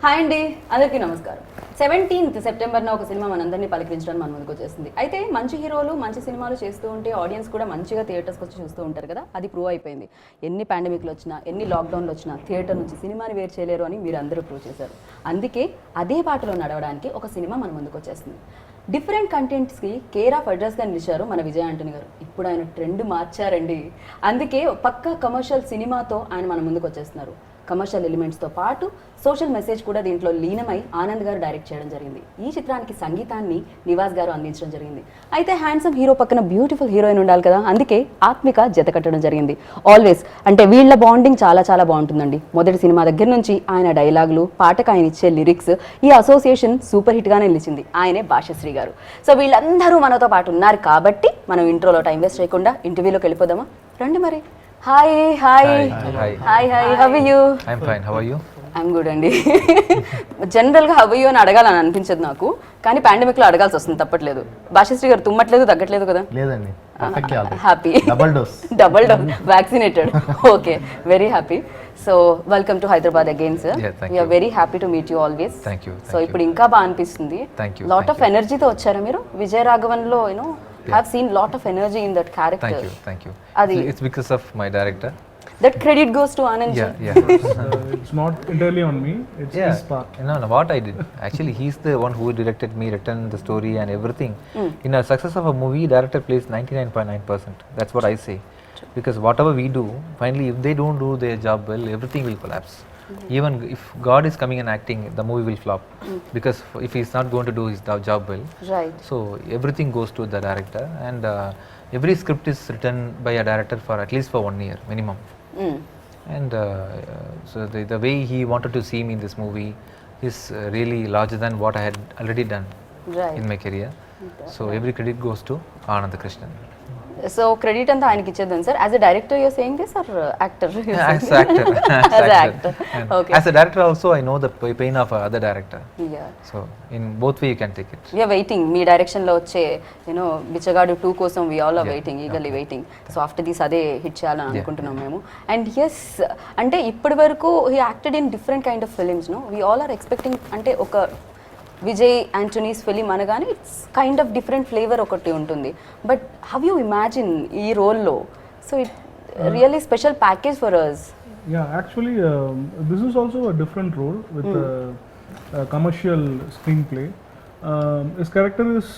Hi అండి, అందరికీ నమస్కారం. 17th సెప్టెంబర్న ఒక సినిమా మనందరినీ పలకరించడానికి మన ముందుకు వచ్చేసింది. అయితే మంచి హీరోలు మంచి సినిమాలు చేస్తూ ఉంటే ఆడియన్స్ కూడా మంచిగా థియేటర్స్కి వచ్చి చూస్తూ ఉంటారు కదా, అది ప్రూవ్ అయిపోయింది. ఎన్ని పాండమిక్లు వచ్చినా, ఎన్ని లాక్డౌన్లు వచ్చినా థియేటర్ నుంచి సినిమాని వేరు చేయలేరు అని మీరు అందరూ ప్రూవ్ చేశారు. అందుకే అదే బాటలో నడవడానికి ఒక సినిమా మన ముందుకు వచ్చేస్తుంది. డిఫరెంట్ కంటెంట్స్కి కేర్ ఆఫ్ అడ్రస్గా నిలిచారు మన విజయ్ ఆంటనీ గారు. ఇప్పుడు ఆయన ట్రెండ్ మార్చారండి. అందుకే పక్కా కమర్షియల్ సినిమాతో ఆయన మన ముందుకు వచ్చేస్తున్నారు. కమర్షియల్ ఎలిమెంట్స్తో పాటు సోషల్ మెసేజ్ కూడా దీంట్లో లీనమై ఆనంద్ గారు డైరెక్ట్ చేయడం జరిగింది. ఈ చిత్రానికి సంగీతాన్ని నివాస్ గారు అందించడం జరిగింది. అయితే హ్యాండ్సమ్ హీరో పక్కన బ్యూటిఫుల్ హీరోయిన్ ఉండాలి కదా, అందుకే ఆత్మిక జత కట్టడం జరిగింది. ఆల్వేస్ అంటే వీళ్ళ బాండింగ్ చాలా చాలా బాగుంటుందండి. మొదటి సినిమా దగ్గర నుంచి ఆయన డైలాగులు, పాటకు ఆయన ఇచ్చే లిరిక్స్, ఈ అసోసియేషన్ సూపర్ హిట్గానే నిలిచింది. ఆయనే భాషశ్రీ గారు. సో వీళ్ళందరూ మనతో పాటు ఉన్నారు కాబట్టి మనం ఇంట్రోలో టైం వేస్ట్ చేయకుండా ఇంటర్వ్యూలోకి వెళ్ళిపోదామా? రండి మరి. Hi hi hi hi, how are you? I am fine, how are you? I'm good అండి. జనరల్గా హౌ ఆర్ యు అని అడగాలని అనిపించదు నాకు, కానీ పాండమిక్లో అడగాల్సి వస్తుంది, తప్పట్లేదు. భాషశ్రీ గారు తుమ్మట్లేదు, తగ్గట్లేదు కదా? లేదండి, happy. Double dose vaccinated. Okay, very happy. So welcome to Hyderabad again sir. We're very happy to meet you always. So ఇప్పుడు ఇంకా బాగా అనిపిస్తుంది. లాట్ ఆఫ్ ఎనర్జీతో వచ్చారా మీరు? విజయ్ రాఘవన్లో you know have seen lot of energy in that character. Thank you. It's because of my director. That credit goes to Anand ji. Yeah. It's not entirely on me, it's his part. No, what I did. Actually, he's the one who directed me, written the story and everything. In a success of a movie, director plays 99.9%. That's what I say. Because whatever we do, finally, if they don't do their job well, everything will collapse. Even if God is coming and acting, the movie will flop. Because if he's not going to do his job well, right, so everything goes to the director, and every script is written by a director for at least for 1 year minimum. And so the way he wanted to see me in this movie is really larger than what I had already done in my career. So every credit goes to Anand Krishnan. So credit anta ayaniki ichedam sir. As a director you're saying this, or actor? As actor. As actor. Okay. As a director also I know the pain of other director. Yeah. So in both way you can take it. We are waiting. Me direction lo వచ్చే బిచ్చగాడు 2 కోసం we all are waiting, eagerly waiting. So after this అదే hit చేయాలని అనుకుంటున్నాం మేము. And yes, అంటే ఇప్పటి వరకు he acted in different kind of films, no? We all are expecting అంటే ఒక విజయ్ యాంటనీస్ ఫిలిం అనగానే it's kind of different flavour ఒకటి ఉంటుంది. బట్ హౌ యూ ఇమాజిన్ ఈ రోల్లో? So it really special package for us. Yeah, actually this is also a different role with commercial screenplay. His character is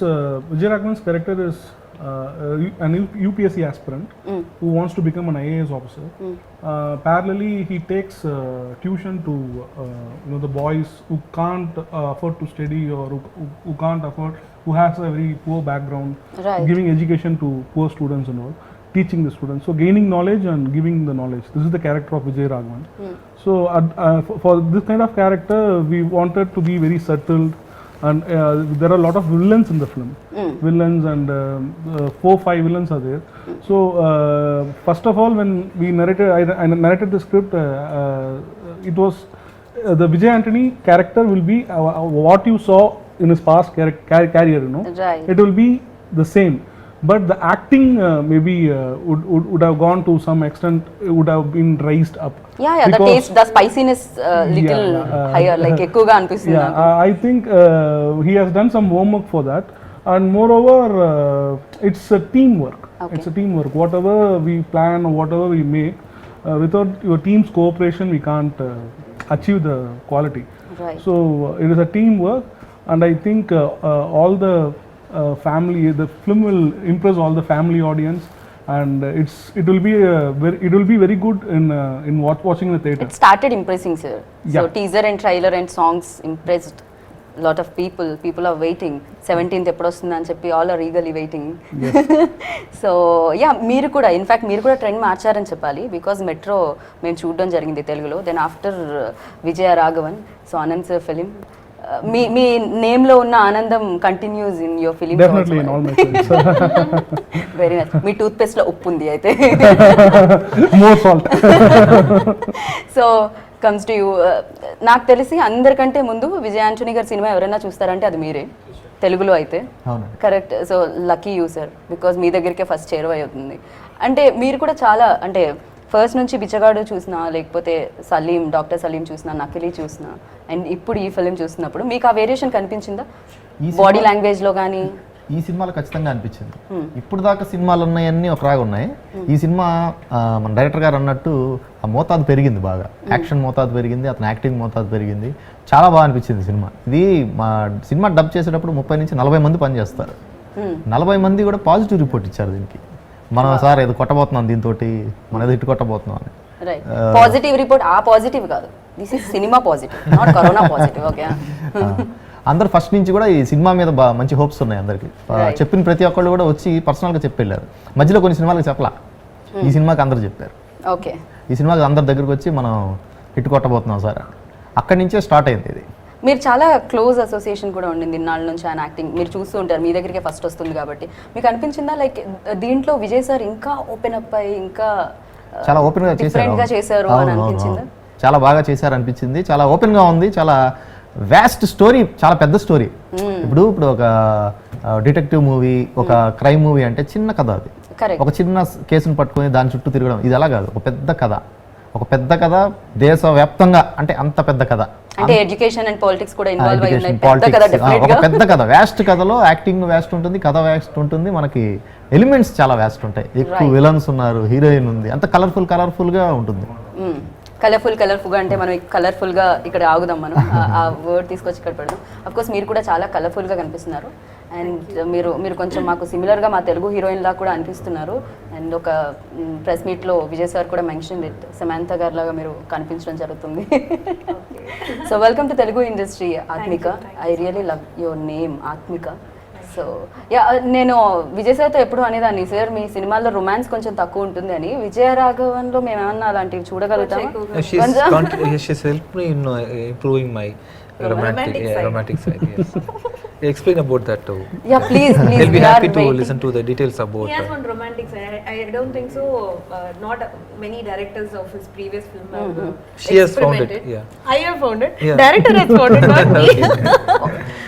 Vijay Raghavan's character is an UPSC aspirant who wants to become an IAS officer. Parallelly he takes tuition to the boys who can't afford to study, or who can't afford, who has a very poor background, right, giving education to poor students and all, teaching the students, so gaining knowledge and giving the knowledge. This is the character of Vijay Raghavan. So for this kind of character we wanted to be very subtle, and there are a lot of villains in the film. Villains, and 4-5 villains are there. So first of all, when we narrated, I narrated the script, it was the Vijay Antony character will be what you saw in his past career, Right. It will be the same, but the acting maybe would have gone to some extent, would have been raised up. Yeah, the taste, the spiciness little higher, like ఎక్కువగా అనిపిస్తుంది. I think he has done some homework for that, and moreover it's a teamwork. Okay. It's a teamwork. Whatever we plan or whatever we make, without your team's cooperation we can't achieve the quality. Right. So it is a teamwork, and I think all the family, the film will impress all the family audience, and it will be very good in watching the theater. It started impressing, sir. Yeah. So teaser and trailer and songs impressed lot of people are waiting. 17th ఎప్పుడు వస్తుందని చెప్పి all are eagerly waiting. So yeah, మీరు కూడా in fact మీరు కూడా trend మార్చారని చెప్పాలి. Because metro మేము చూడడం జరిగింది తెలుగులో. Then after Vijaya Raghavan, so Anand sir film, మీ నేమ్ లో ఉన్న ఆనందం continues in your film. Definitely in all my films. Very nice. మీ టూత్ పేస్ట్ లో ఉప్పు ఉంది అయితే. More salt. So comes to you. నాకు తెలిసి అందరికంటే ముందు విజయ్ ఆంటనీ గారి సినిమా ఎవరైనా చూస్తారంటే అది మీరే, తెలుగులో అయితే. Correct. So lucky you sir, because మీ దగ్గరికే ఫస్ట్ చేరువ అవుతుంది. అంటే మీరు కూడా చాలా అంటే ఫస్ట్ నుంచి బిచ్చగాడు చూసినా, లేకపోతే సలీం, డాక్టర్ సలీం చూసినా, నకిలీ చూసినా, అండ్ ఇప్పుడు ఈ ఫిలిం చూసినప్పుడు మీకు ఆ వేరియేషన్ కనిపించిందా బాడీ లాంగ్వేజ్లో కానీ? ఈ సినిమాలో ఖచ్చితంగా అనిపించింది. ఇప్పుడు దాకా సినిమాలు ఉన్నాయన్నీ ఒకలాగా ఉన్నాయి. ఈ సినిమా మన డైరెక్టర్ గారు అన్నట్టు ఆ మోతాదు పెరిగింది, బాగా యాక్షన్ మోతాదు పెరిగింది, అతని యాక్టింగ్ మోతాదు పెరిగింది. చాలా బాగా అనిపించింది సినిమా. ఇది మా సినిమా డబ్ చేసేటప్పుడు 30 నుంచి 40 మంది పనిచేస్తారు. 40 మంది కూడా పాజిటివ్ రిపోర్ట్ ఇచ్చారు దీనికి. మనం సార్ ఏదో కొట్టబోతున్నాం, దీంతో మనం ఏదో హిట్ కొట్టబోతున్నాం అని. Positive report. ఆ పాజిటివ్ కాదు, this is cinema positive, not corona positive. Okay. అందరు ఫస్ట్ నుంచి కూడా ఈ సినిమా మీద మంచి హోప్స్ ఉన్నాయి అందరికి. చెప్పిన ప్రతి ఒక్కళ్ళు కూడా వచ్చి పర్సనల్గా చెప్పి వెళ్ళారు. మధ్యలో కొన్ని సినిమాలకు చెప్పలా, ఈ సినిమాకి అందరు చెప్పారు. ఓకే. ఈ సినిమాకి అందరి దగ్గరకు వచ్చి మనం హిట్ కొట్టబోతున్నాం సార్, అక్కడి నుంచే స్టార్ట్ అయింది ఇది. మీరు చాలా క్లోజ్ అసోసియేషన్ కూడా ఉండింది ఇన్నాళ్ళ నుంచి ఆయన యాక్టింగ్. మీరు చూస్తూ ఉంటారు, మీ దగ్గరికి ఫస్ట్ వస్తుంది కాబట్టి. మీకు అనిపించిందా లైక్ దీంట్లో విజయ్ సార్ ఇంకా ఓపెన్ అప్ అయ్యి ఇంకా చాలా ఓపెన్గా చేశారు అని అనిపించిందా? చాలా బాగా చేశారు అనిపించింది. చాలా ఓపెన్గా ఉంది. చాలా వ్యాస్ట్ స్టోరీ, చాలా పెద్ద స్టోరీ. ఇప్పుడు ఒక డిటెక్టివ్ మూవీ, ఒక క్రైమ్ మూవీ అంటే చిన్న కథ. అది ఒక చిన్న కేసును పట్టుకొని దాని చుట్టూ తిరగడం, ఇది అలా కాదు. ఒక పెద్ద కథ దేశవ్యాప్తంగా, అంటే అంత పెద్ద కథ. అంటే ఎడ్యుకేషన్ అండ్ పాలిటిక్స్ కూడా ఇన్వాల్వ్ అయి ఉన్నాయి. ఒక పెద్ద కథ, వ్యాస్ట్ కథలో యాక్టింగ్ వ్యాస్ట్ ఉంటుంది, కథ వ్యాస్ట్ ఉంటుంది, మనకి ఎలిమెంట్స్ చాలా వ్యాస్ట్ ఉంటాయి. ఎక్కువ విలన్స్ ఉన్నారు, హీరోయిన్ ఉంది, అంత కలర్ఫుల్గా ఉంటుంది. కలర్ఫుల్గా అంటే మనం కలర్ఫుల్గా ఇక్కడ ఆగుదాం, మనం ఆ వర్డ్ తీసుకొచ్చి ఇక్కడ పెడదాం. అఫ్కోర్స్ మీరు కూడా చాలా కలర్ఫుల్గా కనిపిస్తున్నారు. అండ్ మీరు కొంచెం మాకు సిమిలర్గా మా తెలుగు హీరోయిన్లా కూడా అనిపిస్తున్నారు. అండ్ ఒక ప్రెస్ మీట్లో విజయ్ సార్ కూడా మెన్షన్ ఇట్, సమాంత గారి లాగా మీరు కనిపించడం జరుగుతుంది. So welcome to Telugu industry Aathmika. I really love your name Aathmika. So yeah, నేను విజయ్ సార్తో ఎప్పుడు అనేదాన్ని, సార్ మీ సినిమాల్లో రొమాన్స్ కొంచెం తక్కువ ఉంటుంది అని. విజయ రాఘవన్లో మేము ఏమన్నా అలాంటివి చూడగలుగుతాము? romantic side, yes. Explain about that too. Yeah, please. They'll be happy to listen to the details about. Yes, on romantic side, I don't think so. Not many directors of his previous film have She has found it. Yeah. I have found it. Yeah. Director has found it, not me.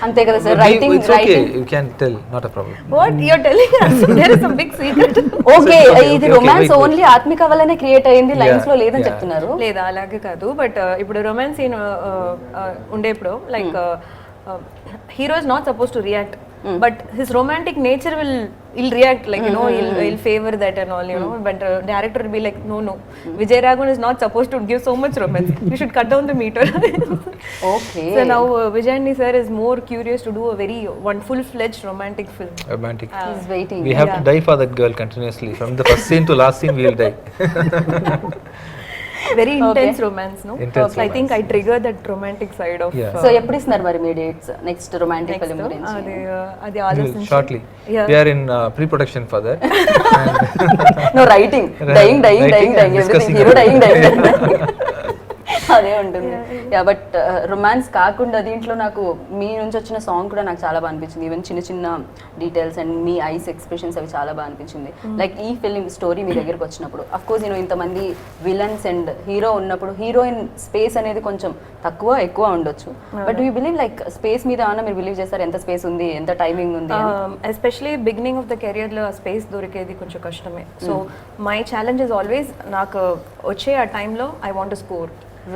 అంతే కదా sir. It's okay. You can tell, not a problem. What you're telling us? There is some big secret. Okay, ఇది romance only ఆత్మిక వల్లనే create అయ్యింది, lines లో లేదని చెప్తున్నారు. లేదా అలాగే కాదు, బట్ ఇప్పుడు రొమాన్స్ సీన్ ఉండేప్పుడు like hero is not supposed to react, but his romantic nature will react, like he'll favor that and all, but director will be like no, Vijay Raghavan is not supposed to give so much romance, you should cut down the meter. Okay. So now Vijay sir is more curious to do a very one full-fledged romantic film. He's waiting. We have to die for that girl continuously, from the first scene to last scene we will die. Very intense romance, no? Intense I think I triggered that romantic side of. So ఎప్పుడు ఇస్తున్నారు మరి మీ dates next romantic film గురించి? అది ఆలోచించి shortly. We are in pre-production for that. No, writing, dying, everything, hero dying. అదే ఉంటుంది. Yeah, but romance కాకుండా దీంట్లో నాకు మీ నుంచి వచ్చిన సాంగ్ కూడా నాకు చాలా బాగా అనిపించింది. ఈవెన్ చిన్న details and me ice expressions అవి చాలా బాగా అనిపించింది. లైక్ ఈ ఫిల్మ్ స్టోరీ మీ దగ్గరకు వచ్చినప్పుడు, అఫ్ కోర్స్ ఇంతమంది విలన్స్ అండ్ హీరో ఉన్నప్పుడు హీరోయిన్ స్పేస్ అనేది కొంచెం ఎక్కువ ఉండొచ్చు. But you believe like space మీద ఏమన్నా మీరు బిలీవ్ చేస్తారు? ఎంత స్పేస్ ఉంది, ఎంత టైమింగ్ ఉంది? ఎస్పెషలీ బిగినింగ్ ఆఫ్ ద కెరియర్లో ఆ స్పేస్ దొరికేది కొంచెం కష్టమే. So my challenge is always, నాకు వచ్చే ఆ టైంలో I want to score.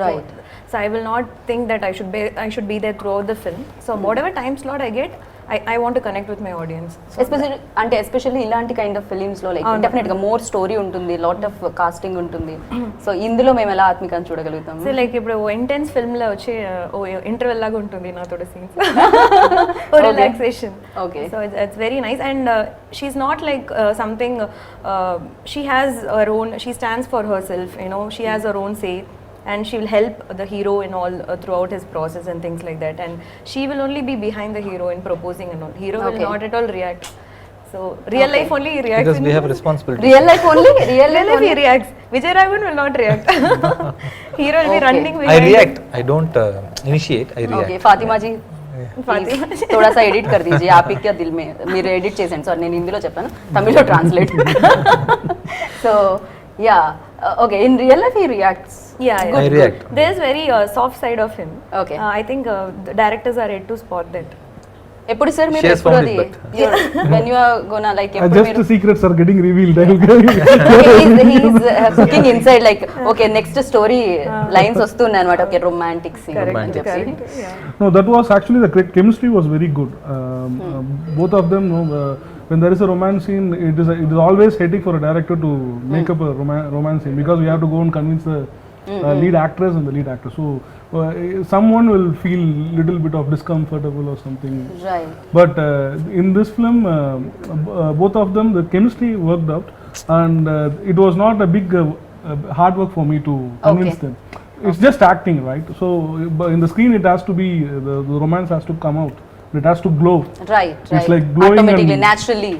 Right. So I will not think that I should be there throughout the film. So whatever time slot I get, I want to connect with my audience. Especially ఇలాంటి kind of films లో like definite గా more story ఉంటుంది, lot of casting ఉంటుంది. So ఇందులో మేము ఎలా ఆత్మికని చూడగలుగుతాం? సో లైక్ ఇప్పుడు ఇంటెన్స్ ఫిల్మ్ లో వచ్చే ఇంటర్వెల్ లాగా ఉంటుంది నాతో scenes, relaxation. Okay. So it's very nice and she's not like something, she has her own, she stands for herself, she has her own say. And she will help the hero in all throughout his process and things like that, and she will only be behind the hero in proposing and all. Hero will not at all react. So real life only he reacts, because we have responsibility. Real life he reacts. Vijay Raghavan will not react. Hero will be running behind. I react, I don't initiate, I react. Okay, Fatima ji, थोड़ा सा edit कर दीजिए, आप ही क्या दिल में మీరు edit చేయండి సార్, నేను హిందీలో చెప్పాను, తమిళ్లో translate. So yeah, okay, in real life he reacts. Yeah, I react. There's very soft side of him. Okay. I think the directors are yet to spot that. ఎప్పుడు సార్ మీరు She has ఎప్పుడు found అది it, when you are gonna like ఎప్పుడు Just మీరు the secrets are getting revealed. he's cooking inside like okay next story lines వస్తున్నాయి అన్నమాట okay romantic scene అని చెప్పి No, that was actually the chemistry was very good. Both of them, when there is a romance scene, it is always headache for a director to make up a romance scene because we have to go and convince the lead actress and the lead actor. So someone will feel little bit of discomfortable or something. right But in this film, both of them, the chemistry worked out, and it was not a big hard work for me to convince them. It's just acting, right? So in the screen, it has to be the romance has to come out. It has to glow, right It's like glowing automatically and naturally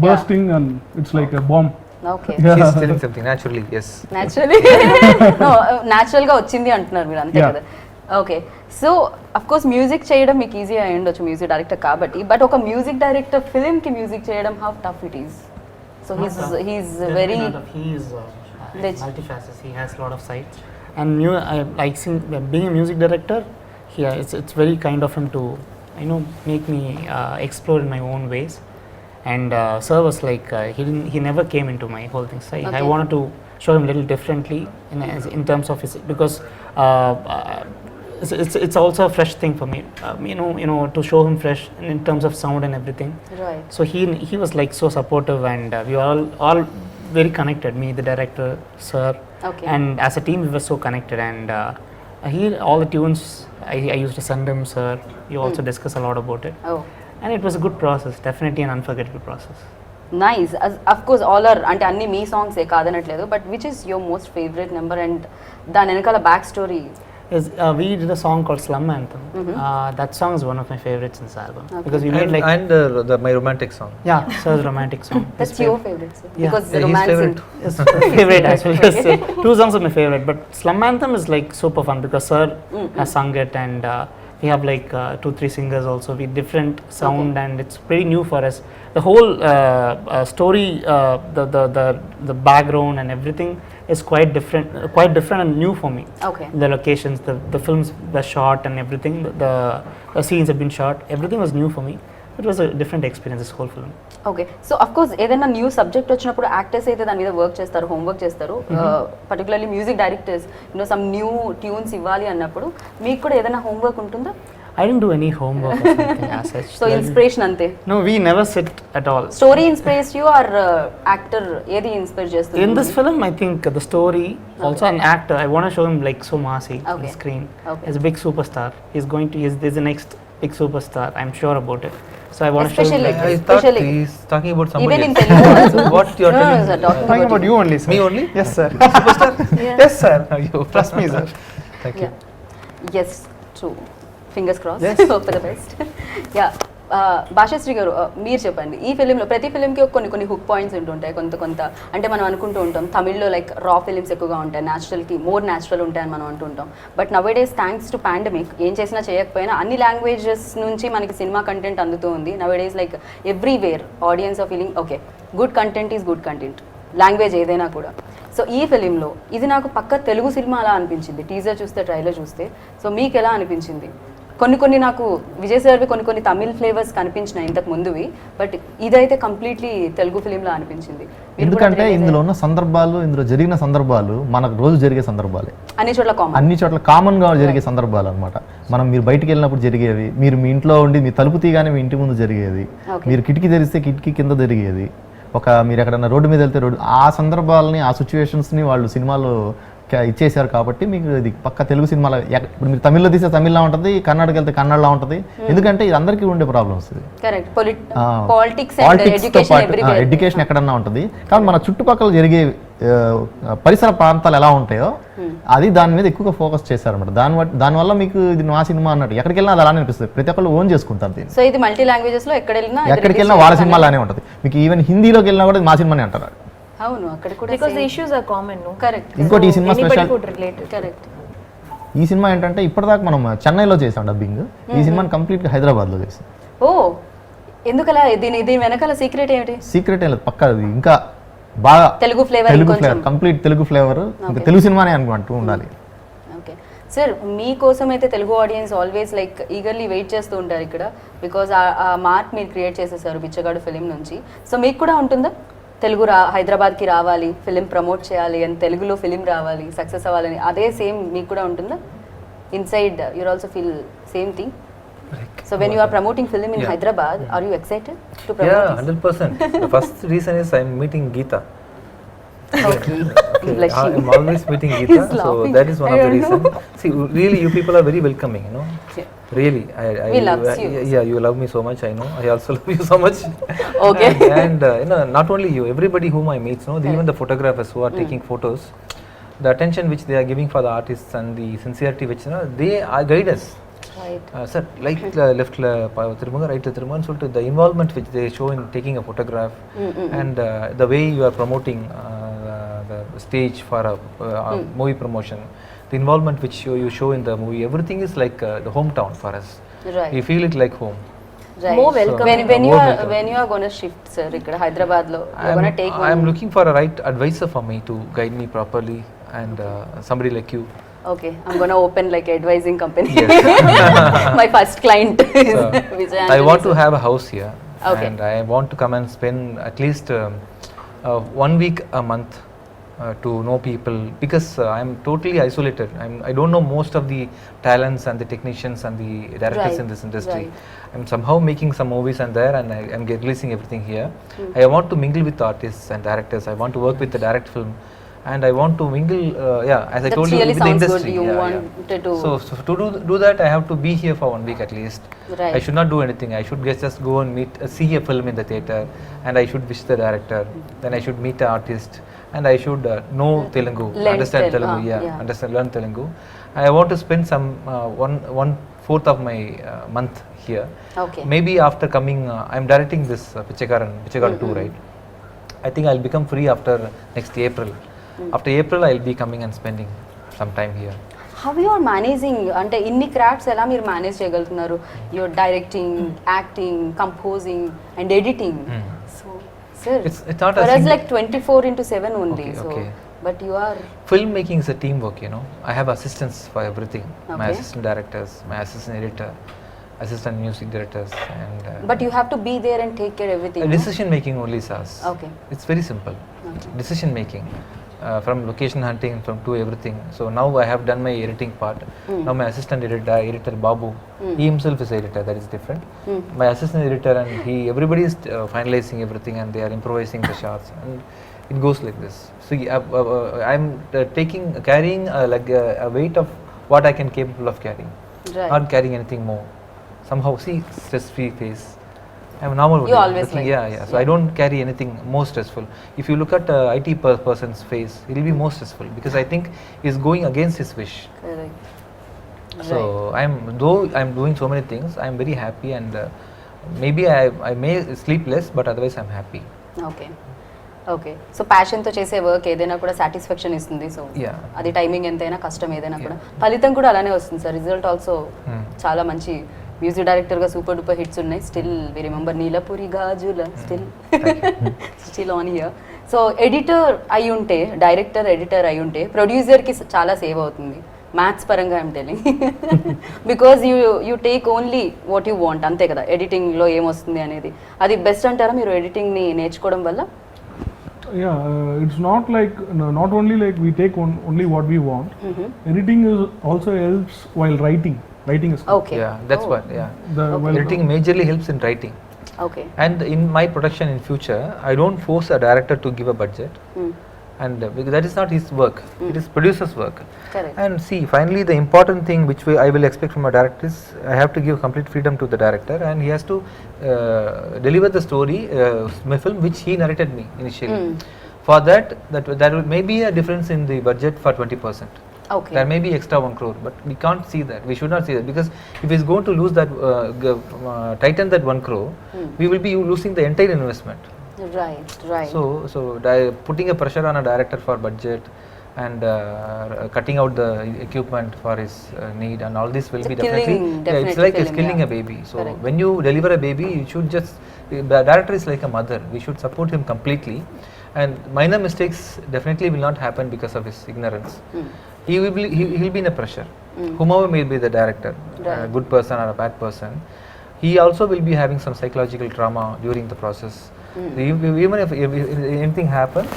bursting, and it's like a bomb. okay She's telling something naturally, yes. naturally no natural గా వచ్చింది అంటున్నారు మీరు అంతే Yeah. కదా okay so of course music చేయడం మీకు easy అయి ఉండొచ్చు మ్యూజిక్ డైరెక్టర్ కాబట్టి బట్ ఒక మ్యూజిక్ డైరెక్టర్ ఫిల్మ్ కి మ్యూజిక్ చేయడం how tough it is so he's very He is Rich. multifaceted. He has a lot of sides. And like being a music director, it's very kind of him to make me explore in my own ways. And Sir was like he never came into my whole thing. So Okay. I wanted to show him a little differently in terms of his because. It's also a fresh thing for me, to show him fresh in terms of sound and everything. right So he was like so supportive, and we were all very connected. Me, the director, Sir, Okay. and as a team we were so connected. And all the tunes I used to send him, Sir. We also discuss a lot about it, oh and it was a good process. Definitely an unforgettable process. Nice of course all are అంటే అన్ని మీ songs ఏ కాదనట్లేదు but which is your most favourite number and దాని వెనకాల back story We did a song called Slum Anthem. That song is one of my favorites in this album because we made like And my romantic song. yeah, Sir's romantic song. That's your favourite Yeah. Because His romance favorite. It's my favorite as well. Yes, two songs are my favorite, but Slum Anthem is like super fun because Sir has sung it, and we have like 2-3 singers also with different sound, and it's pretty new for us. The whole story, the background and everything is quite different and new for me. Okay The locations, the films were shot and everything, the scenes have been shot, everything was new for me. It was a different experience, this whole film. Okay so of course ఏదైనా new subject వచ్చినప్పుడు actors అయితే దాని మీద work చేస్తారు homework చేస్తారు particularly music directors some new tunes ఇవ్వాలి అన్నప్పుడు మీకు కూడా ఏదైనా హోంవర్క్ ఉంటుందా I didn't do any homework or something as such. So inspiration అంతే No, we never sit at all. Story inspires you or actor ఏది ఇన్స్పైర్ చేస్తుంది In this film, I think the story, also an actor, I want to show him like so massy on Okay. the screen. Okay. He's a big superstar. He's the next big superstar. I'm sure about it. So I want to show him Especially like I this. thought Especially- he's talking about somebody even in else. Telugu also. What you're No, no, telling sir, talking Talking about about you only, sir. me only? Yes, sir. Yeah. Yes, sir. Ayyo. Trust me, sir. Thank you. Yes true fingers cross Yes. Hope for the best yeah Bhashasri garu మీరు చెప్పండి ఈ ఫిలింలో ప్రతి ఫిలింకి కొన్ని hook points ఉంటుంటాయి కొంత అంటే మనం అనుకుంటూ ఉంటాం తమిళ్లో లైక్ రా ఫిలిమ్స్ ఎక్కువగా ఉంటాయి న్యాచురల్కి మోర్ న్యాచురల్ ఉంటాయని మనం అంటుంటాం but nowadays thanks to pandemic ఏం చేసినా చేయకపోయినా అన్ని లాంగ్వేజెస్ నుంచి మనకి సినిమా కంటెంట్ అందుతూ ఉంది nowadays like everywhere audience are feeling okay good content is good content language ఏదైనా కూడా సో ఈ ఫిలింలో ఇది నాకు పక్క తెలుగు సినిమా అలా అనిపించింది టీజర్ చూస్తే ట్రైలర్ చూస్తే సో మీకు ఎలా అనిపించింది కొన్ని నాకు విజయ్ సార్వి కొన్ని తమిళ్ ఫ్లేవర్స్ కనిపించినాయి ఇంతకు ముందువి బట్ ఇదైతే కంప్లీట్లీ తెలుగు ఫిలింలా అనిపించింది మీరు కూడా ఎందుకంటే realize ఇందులో ఉన్న సందర్భాలు ఇందులో జరిగిన సందర్భాలు మనకు రోజు జరిగే సందర్భాలే అన్ని చోట్ల కామన్ అన్ని చోట్ల కామన్ గా జరిగే సందర్భాలు అనమాట మీరు బయటికి వెళ్ళినప్పుడు జరిగేవి మీరు మీ ఇంట్లో ఉండి మీ తలుపు తీగానే మీ ఇంటి ముందు జరిగేది Okay. మీరు కిటికీ తెరిస్తే కిటికీ కింద జరిగేది మీరు ఎక్కడన్నా రోడ్డు మీద వెళ్తే రోడ్డు ఆ సందర్భాలని ఆ సిచ్యువేషన్స్ని వాళ్ళు సినిమాలో ఇచ్చేసారు కాబట్టి మీకు ఇది పక్క తెలుగు సినిమాలో ఇప్పుడు మీరు తమిళ్లో తీస్తే తమిళ్లా ఉంటుంది కన్నడకి వెళ్తే కన్నడలా ఉంటుంది ఎందుకంటే ఇది అందరికీ ఉండే problems correct politics and education ఎక్కడన్నా ఉంటుంది కానీ మన చుట్టుపక్కల జరిగే పరిసర ప్రాంతాలు ఎలా ఉంటాయో అది దాని మీద ఎక్కువగా ఫోకస్ చేశారన్నమాట దానివల్ల మీకు ఇది మా సినిమా అన్నట్టు ఎక్కడికి వెళ్ళినా అది అలానే అనిపిస్తుంది ప్రతి ఒక్కళ్ళు ఓన్ చేసుకుంటారు దీన్ని సో ఇది మల్టీ లాంగ్వేజెస్ లో ఎక్కడికి వెళ్ళినా వాళ్ళ సినిమా అలానే ఉంటుంది మీకు ఈవెన్ హిందీలోకి వెళ్ళినా కూడా ఇది మా సినిమానే అంటారు అవును అక్కడ కూడా Because the issues are common, no? Correct ఇంకోటి ఈ cinema Anybody special could relate to it. Correct ఈ సినిమా ఏంటంటే ఇప్పటిదాకా మనం చెన్నైలో చేసాం డబ్బింగ్ ఈ సినిమాని కంప్లీట్గా హైదరాబాద్లో చేసాం ఓ ఎందుకలా దీని వెనకాల సీక్రెట్ ఏమిటి సీక్రెట్ ఏం లేదు పక్కా అది ఇంకా బాగా Telugu flavour complete Telugu flavour ఇంకా తెలుగు సినిమానే అనుకుంటూ ఉండాలి ఓకే సార్ మీకోసం అయితే Telugu audience always like eagerly wait చేస్తూ ఉంటారు ఇక్కడ, బికాజ్ ఆ మార్క్ మీరు క్రియేట్ చేసేసారు బిచ్చగాడు ఫిలిం నుంచి. సో మీకు కూడా ఉంటుందా తెలుగు హైదరాబాద్కి రావాలి, ఫిలిం ప్రమోట్ చేయాలి అని, తెలుగులో ఫిలిం రావాలి, సక్సెస్ అవ్వాలని, అదే సేమ్ మీకు కూడా ఉంటుందా? Inside your also feel same thing? So when you are promoting film in Hyderabad, are you excited to promote? Yeah, 100%. The first reason is I'm meeting Geeta. Okay. Blushing. I'm always meeting Geeta, He's so laughing. that is one I of the don't reasons. See, really, you people are very welcoming, you know. Yeah. Really, We love you. Yeah, you love me so much. I know. I also love you so much. Okay. And you know, not only you, everybody whom I meet, you know, even the photographers who are taking photos, the attention which they are giving for the artists and the sincerity which, you know, they are guide us. Right. Sir, like left Tirumanga, right Tirumanga, so the involvement which they show in taking a photograph and the way you are promoting the stage for a movie promotion, the involvement which you show in the movie, everything is like the hometown for us. Right. We feel it like home. Right. More welcome. When you are going to shift, sir, ఇక్కడ హైదరాబాద్ లో you're going to take I am looking for a right advisor for me to guide me properly, and somebody like you. Okay, I'm going to open like advising company. My first client is Vijay. I want to have a house here, Okay. and I want to come and spend at least 1 week a month to know people, because I'm totally isolated. I don't know most of the talents and the technicians and the directors Right, in this industry. right. I'm somehow making some movies and there, and I'm releasing everything here. I want to mingle with artists and directors. I want to work with the direct film, and I want to mingle, as I That told you, really with the sounds industry. good. You wanted to. So to do that, I have to be here for 1 week at least. Right. I should not do anything. I should just go and see a film in the theater, and I should visit the director. Then I should meet the artist, and I should know Telugu, Learn understand Telugu, Telugu, yeah. learn Telugu. I want to spend some 1/4 of my month here. Okay. Maybe after coming, I'm directing this Pichagaran 2, right? I think I'll become free after next April. After April, I'll be coming and spending some time here. How you are managing, అంటే ఇన్ని crafts ఎలా మీరు manage చేయగలుగుతున్నారు? Your directing, acting, composing and editing. So sir It's not a for us single- like 24/7 only. Okay, So okay. but you are Filmmaking is a teamwork, you know. I have assistants for everything. My Okay. assistant directors, my assistant editor, assistant music directors, and but you have to be there and take care everything. no? decision making only is us. Okay. It's very simple. Decision making. From location hunting, from to everything. So now I have done my editing part. Now my assistant editor Babu, he himself is editor. That is different. My assistant editor and everybody is finalizing everything, and they are improvising the shots, and it goes like this. So I'm carrying like a weight of what I can capable of carrying. Right. Not carrying anything more. Somehow, see, stress-free face. I'm a normal. You always looking, like yeah. this, So I don't carry anything more stressful. If you look at IT person's face, it will be more stressful, because I think he's going against his wish. Correct. So though I'm doing so many things, I'm very happy, and maybe I may sleep less, but otherwise I'm happy. Okay okay. So ప్యాషన్తో చేసే work ఏదైనా కూడా satisfaction ఇస్తుంది. So Yeah. అది timing ఎంతైనా, కష్టం ఏదైనా కూడా ఫలితం కూడా అలానే వస్తుంది సార్. రిజల్ట్ ఆల్సో చాలా మంచి మ్యూజిక్ డైరెక్టర్గా సూపర్ డూపర్ హిట్స్ ఉన్నాయి. Still we remember Neelapuri Gajula, still on here. So editor అయి ఉంటే, డైరెక్టర్ ఎడిటర్ అయి ఉంటే ప్రొడ్యూసర్కి చాలా సేవ్ అవుతుంది మ్యాథ్స్ పరంగా. I'm telling, because you take only what you want, అంతే కదా. ఎడిటింగ్లో ఏమొస్తుంది అనేది అది బెస్ట్ అంటారా మీరు ఎడిటింగ్ని నేర్చుకోవడం వల్ల? Yeah, it's not like not only like we take only what we want. Editing is also helps while writing. Writing is okay. Yeah, that's what. Yeah, while editing majorly helps in writing. Okay. And in my production in future, I don't force a director to give a budget, and because that is not his work. It is producer's work. Correct. And see, finally, the important thing which I will expect from a director is I have to give complete freedom to the director, and he has to deliver the story, my film, which he narrated me initially. For that there may be a difference in the budget for 20%. Okay. There may be extra 1 crore, but we can't see that. We should not see that, because if he's going to lose that, tighten that 1 crore, we will be losing the entire investment. Right. So putting a pressure on a director for budget, and cutting out the equipment for his need, and all this will It's be a killing, definitely, it's like film, killing yeah. a baby. So Correct. when you deliver a baby, you should just, the director is like a mother. We should support him completely, and minor mistakes definitely will not happen because of his ignorance. He will be in a pressure. whomever may be the director, a good person or a bad person, he also will be having some psychological trauma during the process. Even if anything happens,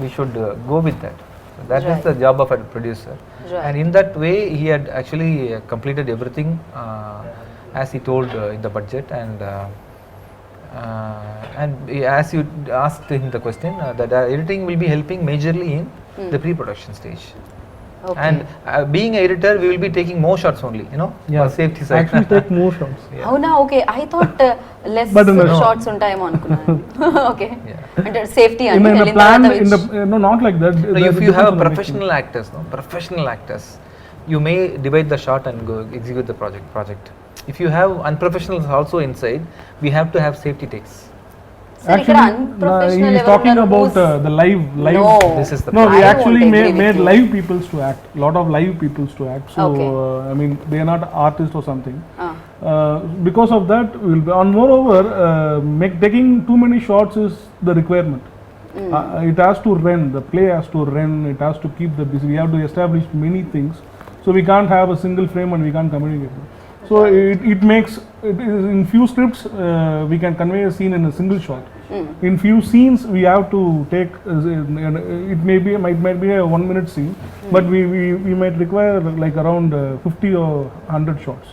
we should go with that. So that is the job of a producer. And in that way, he had actually completed everything as he told in the budget. And as you asked him the question, the editing will be helping majorly in the pre-production stage. Okay. And being an editor, we will be taking more shots only, for safety side. Actually take more shots. అవునా okay I thought less But no. Shots ఉంటాయేమో అనుకున్నాను okay Yeah. అంటే safety In అంటే a వెళ్ళిన plan, తర్వాత no, not like that. No, if you have professional actors, you may divide the shot and go execute the project. If you have unprofessionals also inside, we have to have safety takes. Sir ఇక్కడ Actually, unprofessional he is talking about the live. No. This is the No, we I actually won't agree with made you. live peoples to act. Lot of live peoples to act. So Okay. I mean, they are not artists or something. Because of that, we'll be, and moreover, taking too many shots is the requirement. It has to run. The play has to run. It has to keep the busy. We have to establish many things. So we can't have a single frame and we can't communicate. So it makes in few scripts we can convey a scene in a single shot. In few scenes we have to take it might be a 1 minute scene, but we might require like around 50 or 100 shots.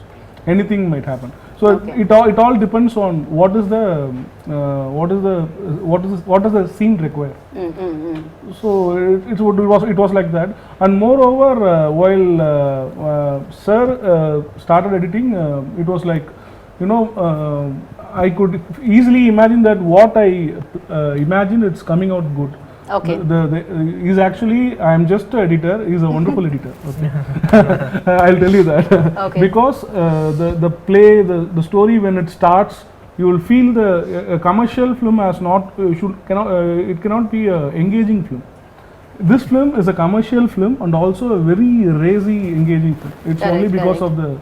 Anything might happen. So Okay. it all depends on what does the scene require. So it was like that. And moreover, while sir started editing, it was like, I could easily imagine that what I imagined, it's coming out good. Okay. He's actually, I am just an editor, he's a wonderful editor. Okay. I'll tell you that. Okay. Because the play, the story, when it starts, you will feel a commercial film has not, it cannot be an engaging film. This film is a commercial film and also a very racy, engaging film. It's Correct, only because correct. of the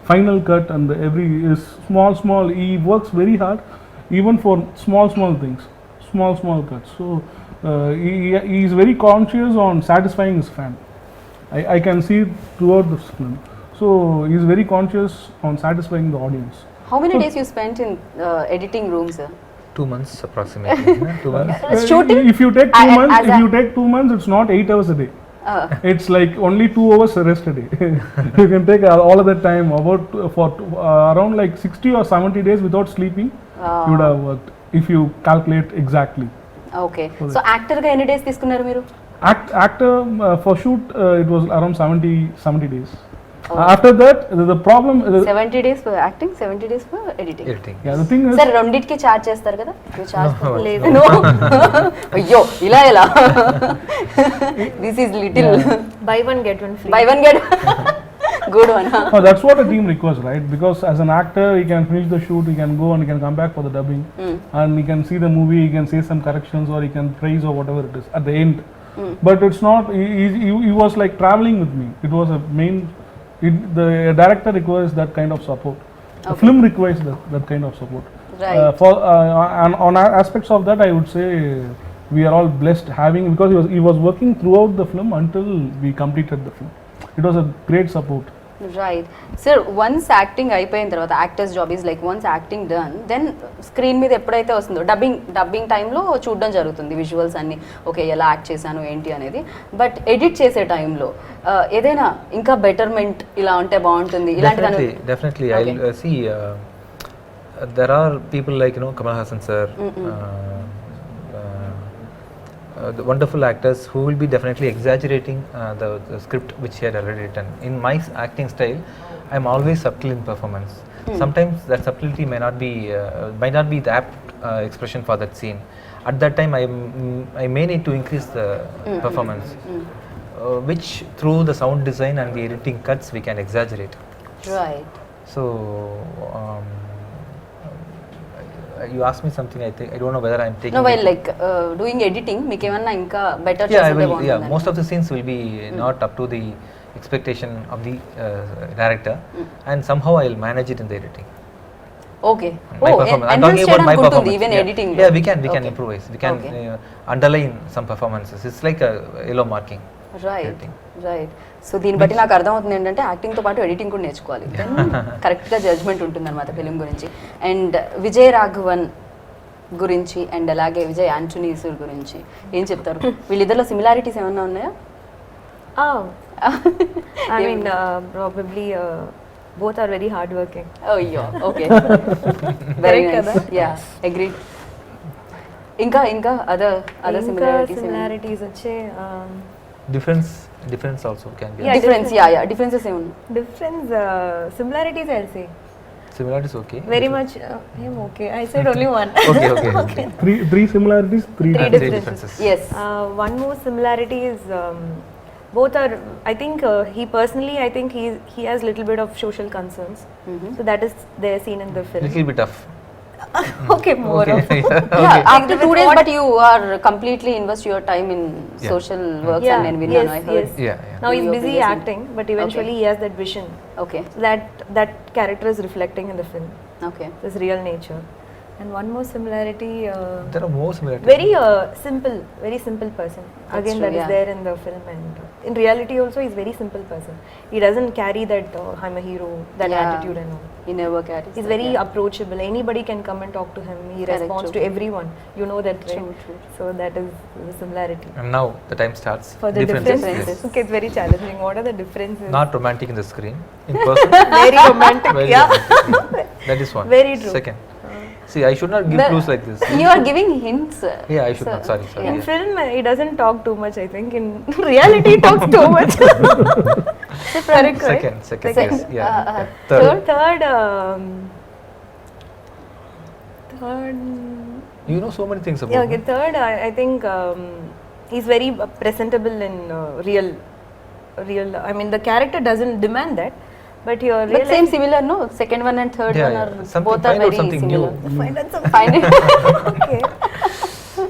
final cut and every is small. He works very hard, even for small things, small cuts. So he is very conscious on satisfying his fan. I can see it throughout this film. So he is very conscious on satisfying the audience. How many days you spent in editing room, sir? 2 months approximately. 2 months. Shooting? If you take 2 months, as a- take 2 months, it's not 8 hours a day. It's like only 2 hours rest a day. You can take all of that time for around like 60 or 70 days without sleeping. You would have worked if you calculate exactly. Okay so actor గా ఎన్ని days తీసుకున్నారు మీరు Actor for shoot it was around 70 days. After that the problem 70 days for acting 70 days for editing Editing. yeah, the thing is sir రెండిటికి charge చేస్తారు కదా మీరు charge No. లేదు No. అయ్యో ఇలా ఎలా this is little Buy one, get one free. By one get good one no, that's what a team requires, right? Because as an actor he can finish the shoot, he can go and he can come back for the dubbing, and he can see the movie, he can say some corrections or he can praise or whatever it is at the end. But it's not, he was like traveling with me. It was a main, the director requires that kind of support. The film requires that kind of support. Right. And on aspects of that I would say we are all blessed having, because he was working throughout the film until we completed the film. It was a great support. Right sir once acting అయిపోయిన తర్వాత actors job is like once acting done then screen మీద ఎప్పుడైతే వస్తుందో dubbing టైంలో చూడడం జరుగుతుంది visuals అన్ని okay ఎలా యాక్ట్ చేశాను ఏంటి అనేది బట్ ఎడిట్ చేసే టైంలో ఏదైనా ఇంకా బెటర్మెంట్ ఇలా ఉంటే బాగుంటుంది ఇలాంటి Definitely. Okay. I'll see. There are people like Kamal Hassan sir, the wonderful actors who will be definitely exaggerating the script which he had already written. In my acting style, I'm always subtle in performance. Sometimes that subtlety may not be the apt expression for that scene. At that time, I may need to increase the performance, which through the sound design and the editing cuts we can exaggerate. Right So you asked me something. I don't know whether I'm taking. No it- while like doing editing మీకు ఏమన్నా ఇంకా better Yeah, I చేస్తే will. Yeah, బాగుంటుంది most of the scenes will be not up to the expectation of the director, and somehow I'll manage it in the editing. Okay My performance. I'm talking about my performance. Even Yeah. Editing Yeah, we can improvise. We can Okay. underline some performances. It's like a yellow marking. Right right. So దీన్ని బట్టి నాకు అర్థమవుతుంది ఏంటంటే యాక్టింగ్తో పాటు editing కూడా నేర్చుకోవాలి, then కరెక్ట్గా judgement ఉంటుంది అనమాట ఫిలిం గురించి. అండ్ విజయ్ రాఘవన్ గురించి అండ్ అలాగే విజయ్ ఆంటోనీస్ గురించి ఏం చెప్తారు? వీళ్ళిద్దరిలో సిమిలారిటీస్ ఏమన్నా ఉన్నాయా? I mean, probably both are very hardworking. అయ్యో okay, very nice, yeah agreed. ఇంకా ఇంకా అదర్ similarities వచ్చే difference also can be. Yeah, difference, yeah yeah differences ఏమున్నాయి? difference, similarities I'll say. Similarities okay. Very much, okay. I said only one. Okay. Three similarities, three Three differences. Yes. One more similarity is both are. I think he personally, I think he has little bit of social concerns. So that is there seen in the film. Little bit of. Okay, more of. Yeah, after 2 days, but you are completely invest your time in social works and then yes, I heard. yes. Yeah. Now he's Your busy previous acting, but eventually he has that vision. Okay, So that character is reflecting in the film. okay. His real nature. And one more similarity. There are more similarities. Very simple person. Again, true, that is yeah. there in the film, and in reality also he's very simple person. He doesn't carry that I'm a hero, that Yeah. attitude and all. He never carries. He's that, very yeah. approachable. Anybody can come and talk to him. He Correct, responds true. to everyone. You know that, right? True, true. So that is the similarity. And now the time starts. For the differences. Differences. Okay, it's very challenging. What are the differences? Not romantic in the screen. In person. Very romantic. Very Yeah. romantic. That is one. Very true. Second. See, I should not give clues like this. You are giving hints. Yeah, I should not. Sorry. In Yeah. film, he doesn't talk too much. I think in reality, he talks too much. Correct, right? Second. Second. Yes. Yeah. Uh, Third. Third. You know so many things about Yeah, okay. him. Third, I think he's very presentable in real. I mean, the character doesn't demand that, but your real. But same similar, no? Second one and third Yeah, one yeah. are Something- both are find out very something similar. new. Find out some. Find it. Okay.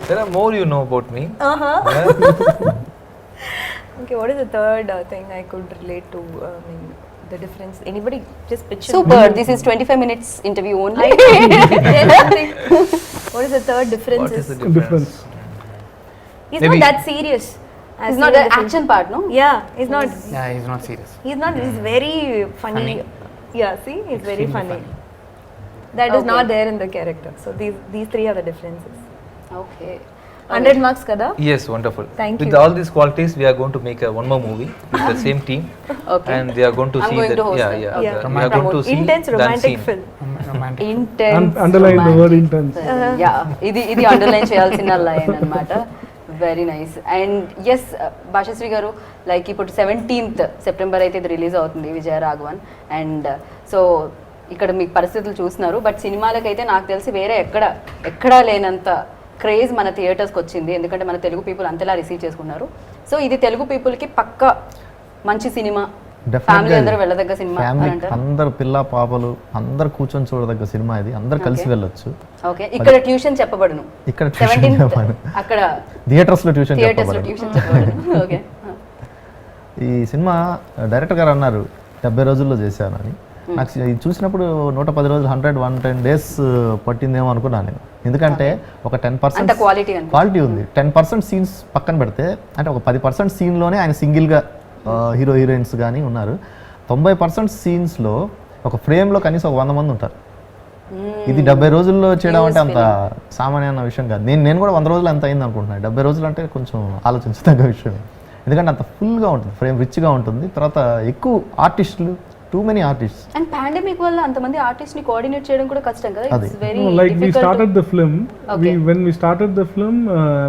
There are more you know about me. Uh-huh. Okay, what is the third thing I could relate to? I mean, the difference. Anybody just picture. Super. This is 25 minutes interview only. There's something. What is the third difference? What is the difference. difference? He's Maybe- not that serious. as It's seen not in the the film. action part, no? Yeah, he's not. Yeah, he's not serious. He's not. He's very funny. Funny. Yeah, see, he's very Extremely funny. That is Okay. not there in the character. So these three are the differences. Okay. 100 marks, kada? Yes, wonderful. Thank With you. all these qualities, we are going to make one more movie with the same team, Okay. and they are going to I'm see going that. to host Yeah, them. yeah. Yeah. We are going to see Intense the romantic unseen. film. Romantic. Intense. Underline the word romantic. intense. Yeah, ఇది underline చేయాల్సిన line అన్నమాట. Very nice. And yes Bhashasree గారు, like ఇప్పుడు 17th September అయితే ఇది release అవుతుంది Vijaya Raghavan. And so ఇక్కడ మీకు పరిస్థితులు చూస్తున్నారు, బట్ సినిమాలకైతే నాకు తెలిసి వేరే ఎక్కడా లేనంత క్రేజ్ మన థియేటర్స్కి వచ్చింది, ఎందుకంటే మన తెలుగు పీపుల్ అంతలా రిసీవ్ చేసుకున్నారు. సో ఇది తెలుగు పీపుల్కి పక్క మంచి సినిమా, ఫ్యామిలీ అందరూ వెళ్ళదగ్గ సినిమా అని ఫ్యామిలీ అంటారు. అందరు పిల్ల పాపలు అందరు కూర్చొని చూడదగ్గ సినిమా ఇది, అందరు కలిసి Okay. వెళ్ళొచ్చు. ఓకే. ఇక్కడ ట్యూషన్ చెప్పబడును. ఇక్కడ ట్యూషన్ 17th చెప్పాలి, అక్కడ థియేటర్స్ లో ట్యూషన్ థియేటర్స్ లో చెప్పబడదు. ట్యూషన్ చెప్పబడును. ఓకే. ఈ సినిమా డైరెక్టర్ గారు అన్నారు 70 రోజుల్లో చేశానని. నాకు ఇది చూసినప్పుడు 110 రోజులు 110 days పట్టిందేమో అనుకున్నాను నేను. ఎందుకంటే ఒక 10% అంత క్వాలిటీ అని. క్వాలిటీ ఉంది. 10% సీన్స్ పక్కన పెడితే, అంటే ఒక 10% సీన్లోనే ఆయన సింగిల్గా హీరో హీరోయిన్స్ కానీ ఉన్నారు. 90% సీన్స్లో ఒక ఫ్రేమ్లో కనీసం ఒక 100 మంది ఉంటారు. ఇది 70 రోజుల్లో చేయడం అంటే అంత సామాన్యమైన విషయం కాదు. నేను కూడా 100 రోజులు ఎంత అయింది అనుకుంటున్నాను. 70 రోజులు అంటే కొంచెం ఆలోచించదగ్గ విషయం, ఎందుకంటే అంత ఫుల్గా ఉంటుంది, ఫ్రేమ్ రిచ్గా ఉంటుంది. తర్వాత ఎక్కువ ఆర్టిస్టులు, too many artists. And pandemic వల్ల అంతమంది ఆర్టిస్ట్ ని కోఆర్డినేట్ చేయడం కూడా కష్టం కదా. It's very No, like we started the film. Okay. When we started the film,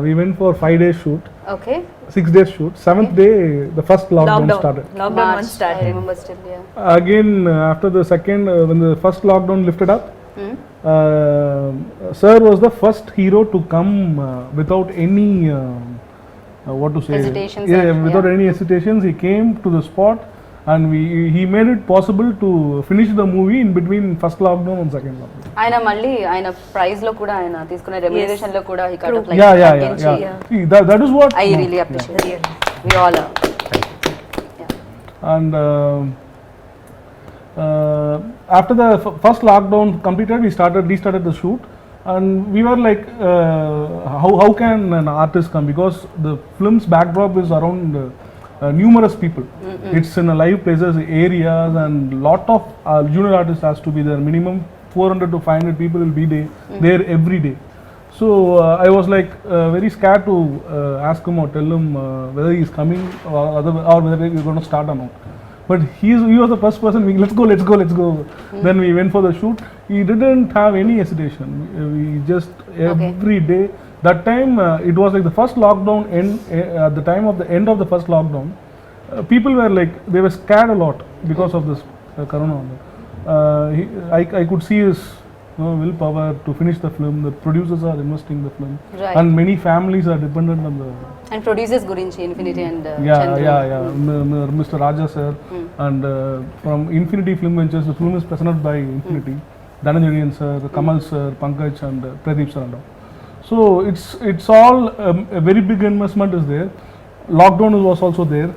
we went for 5 days shoot, okay. 6 days shoot. 7th day, the first lockdown started. Lockdown once I started. remember still, yeah. Again, after the second, when the first lockdown lifted up, Sir was the first hero to come without any what to say? Hesitations Yeah, and- without yeah. any hesitations, he came to the spot, and he made it possible to finish the movie in between first lockdown and second lockdown. ఆయన మళ్ళీ ఆయన praise లో కూడా ఆయన తీసుకునే remuneration లో కూడా he kind of like Yeah. తగ్గించి, See, that is what. I really appreciate it. We all are. And after the first lockdown completed, we restarted the shoot, and we were like, how can an artist come, because the film's backdrop is around numerous people. It's in a live places, areas, and lot of junior artists has to be there. Minimum 400 to 500 people will be there every day. So I was like very scared to ask him or tell him whether he is coming or whether we're going to start or not. But he was the first person. Let's go. Then we went for the shoot. He didn't have any hesitation. We just every day. That time it was like the first lockdown. At the time of the end of the first lockdown, people were like they were scared a lot because of this corona. I could see his willpower to finish the film. The producers are investing in the film, Right. and many families are dependent on the. And producers గురించి infinity and Mr. Raja sir, and from Infinity Film Ventures, the film is presented by Infinity, Dhananjanian sir, Kamal sir, Pankaj, and Pradeep sir and all. So it's all a very big investment is there. Lockdown was also there,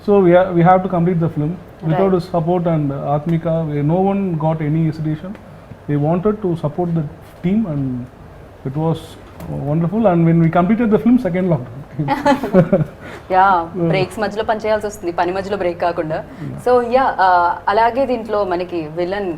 so we have to complete the film. Without his support and Aathmika, no one got any hesitation. They wanted to support the team, and it was wonderful. And when we completed the film, second lockdown. Yeah breaks మధ్యలో పని చేయాల్సి వస్తుంది, పని మధ్యలో break కాకుండా. So yeah అలాగే దీంట్లో మనకి విలన్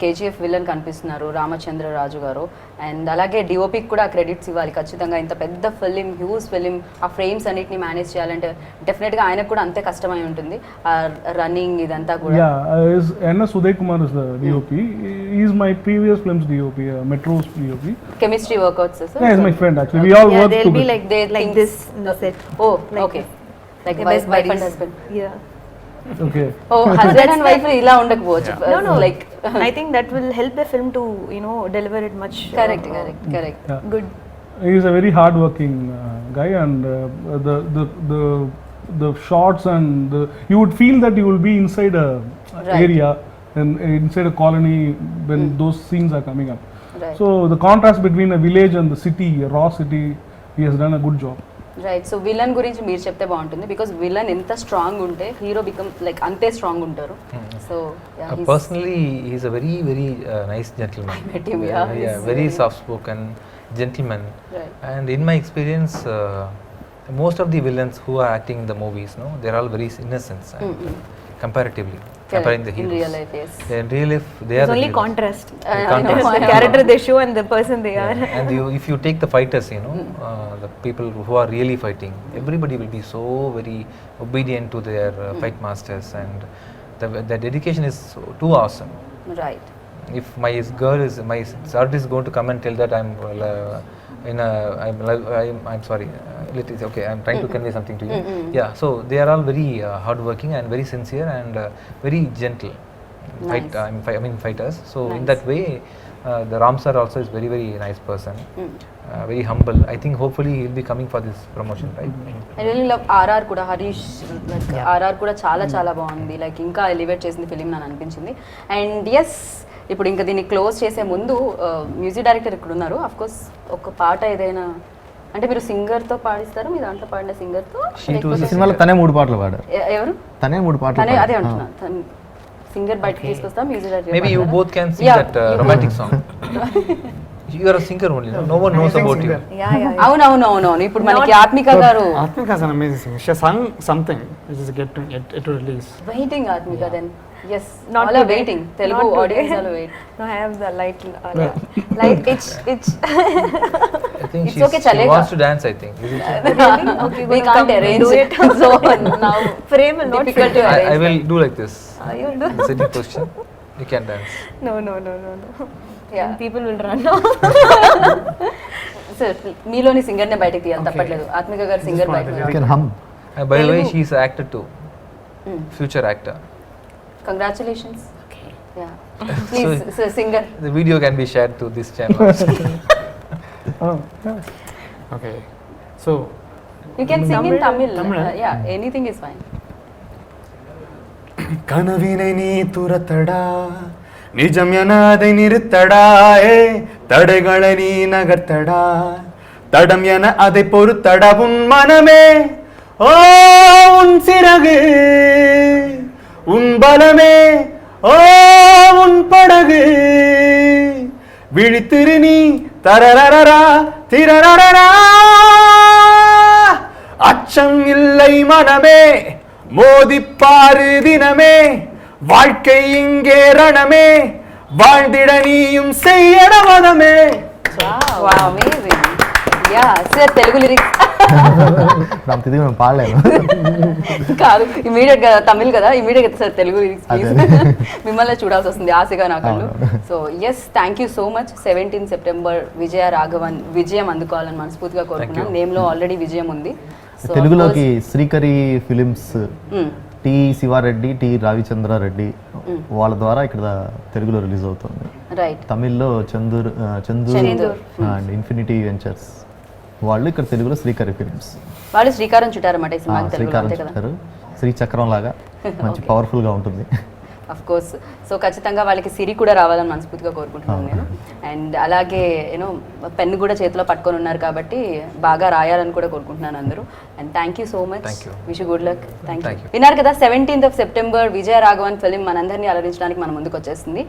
కేజీఎఫ్ విలన్ కనిపిస్తున్నారు రామచంద్ర రాజు గారు. అండ్ అలాగే డిఓపికి కూడా క్రెడిట్స్ ఇవ్వాలి ఖచ్చితంగా. ఇంత పెద్ద ఫిలిం, హ్యూజ్ ఫిలిం, ఆ ఫ్రేమ్స్ అన్నిటిని మేనేజ్ చేయాలంటే డెఫినెట్గా ఆయనకు కూడా అంతే కష్టమై ఉంటుంది. ఆ రన్నింగ్ ఇదంతా కూడా. NS Uday Kumar is the DOP. He is my previous film's DOP, Metro's DOP. Chemistry workouts sir. Yeah, he's my friend actually. We all work they'll together. be like this in the set. ఓ Like okay, this. Like They're best wife and buddies. Husband. Yeah. Okay. ఓ husband and wife ఇలా ఉండకపోవచ్చు. No. Like I think that will help the film to deliver it much. Correct. Yeah. Good. He is a very hard-working guy, and the shots and you would feel that you will be inside a Right. area and inside a colony when those scenes are coming up. Right. So the contrast between a village and the city, a raw city, he has done a good job. Right. So villain గురించి మీరు చెప్తే బాగుంటుంది, because villain ఎంత strong ఉంటే hero become like అంతే strong ఉంటారు. So Personally, he's a very, very nice gentleman. I met him, yeah. He's Very soft-spoken gentleman. Right. And in my experience, most of the villains who are acting in the movies, they're all very innocent, comparatively. Comparing the in heroes. real life, yes. In real life, they are It's the only heroes. contrast. I know. The character they show and the person they are. Yeah. And if you take the fighters, the people who are really fighting, everybody will be so very obedient to their fight masters, and the dedication is too awesome. Right. If my son is going to come and tell that I'm sorry, it's okay, I'm trying to convey something to you. Yeah, so they are all very hardworking and very sincere and very gentle. Nice. Fighters. So in Nice. that way, the Ram sir also is very, very nice person. Very humble. I think hopefully he'll be coming for this promotion, right? I really love RR కూడా. Harish like RR కూడా చాలా బాగుంది. Like ఇంకా elevate చేసింది film నాకు అనిపించింది. And yes, ఇప్పుడు ఇంకా దీన్ని క్లోజ్ చేసే ముందు మ్యూజిక్ డైరెక్టర్ ఇక్కడ ఉన్నారు. అఫ్ కోర్స్ ఒక పాట ఏదైనా అంటే మీరు సింగర్తో పాడిస్తారు, మీ దాంట్లో పాడిన సింగర్తో ఈ సినిమాలో తనే 3 పాటలు పాడారు. ఎవరు? తనే 3 పాటలు అదే పాడారు. అంటున్నా, సింగర్ బయటకు తీసుకొస్తా, music director. Maybe you both can sing that romantic song. You are a singer only, no one knows about you. Yeah. అవునవును. ఇప్పుడు మనకి ఆత్మిక గారు Aathmika is an amazing singer. She has sung something which is yet to release. Waiting. Aathmika then yes, Not all are today. Waiting. Telugu Not today. Audience all wait. No, I have the light. It's I think It's okay, she chalega. wants to dance, I think. Isn't she? Okay, we gonna can't come arrange do it. it. So now Frame will not difficult fit. to arrange. I will do like this. You do. Sitting position. You can dance. No. Yeah. And people will run now. Sir మీలోని singer నే బయటకు తీయాలి, తప్పట్లేదు. ఆత్మిక గారు singer బయటకు You can hum. By the way, Telugu. she is an actor too. Future actor. Congratulations. Please singer. The video can be shared to this channel also. Okay. So you can sing in Tamil. Tamil. Yeah, anything is fine. கனவினை நீ துரத்தடா நிஜம் என அதை நிறுத்தடா தடைகளை நீ நகர்த்தடா தடம் என அதை பொறுத்தடா உன் மனமே ஓ உன் சிறகு உன் பலமே ஓ உன் படகு விழித்திரு நீ தரரரரா திரரரரா அச்சம் இல்லை மனமே மோதிப்பாரு தினமே வாழ்க்கை இங்கே ரணமே வாழ்ந்திட நீயும் செய்யட மதமே. Wow, amazing. Yeah, sir, Telugu lyrics అంత ఇది మేము పాడలేను. కాదు, ఇమీడియట్ గా తమిళ్ కదా, ఇమీడియట్ గా సార్ తెలుగు లిరిక్స్ ప్లీజ్. మిమ్మల్ని చూడాల్సి వస్తుంది ఆశగా నా కళ్ళు. So yes, thank you so much. 17 September Vijaya Raghavan విజయం అందుకోవాలని మనస్ఫూర్తిగా కోరుకున్నాను. నేమ్ లో ఆల్రెడీ విజయం ఉంది. So, తెలుగులోకి Srikari films, T Siva Reddy, T Ravichandra Reddy వాళ్ళ ద్వారా ఇక్కడ తెలుగులో రిలీజ్ అవుతుంది. రైట్. తమిళ్లో చందూర్ అండ్ ఇన్ఫినిటీ వెంచర్స్ వాళ్ళు ఇక్కడ తెలుగులో శ్రీకరి ఫిలిమ్స్ వాళ్ళు శ్రీకారం చుట్టారన్నమాట ఈ సినిమాకి తెలుగులో, శ్రీకారం అంతే కదా? చుట్టారు. శ్రీచక్రం లాగా మంచి పవర్ఫుల్ గా ఉంటుంది. Of course. సో ఖచ్చితంగా వాళ్ళకి సిరి కూడా రావాలని మనస్ఫూర్తిగా కోరుకుంటున్నాను నేను. అండ్ అలాగే యూనో పెన్ కూడా చేతిలో పట్టుకొని ఉన్నారు కాబట్టి బాగా రాయాలని కూడా కోరుకుంటున్నాను అందరూ. And thank you so much. Wish you good luck. Thank you. విన్నారు కదా, 17th September Vijaya Raghavan film మనందరినీ అలరించడానికి మన ముందుకు వచ్చేస్తుంది.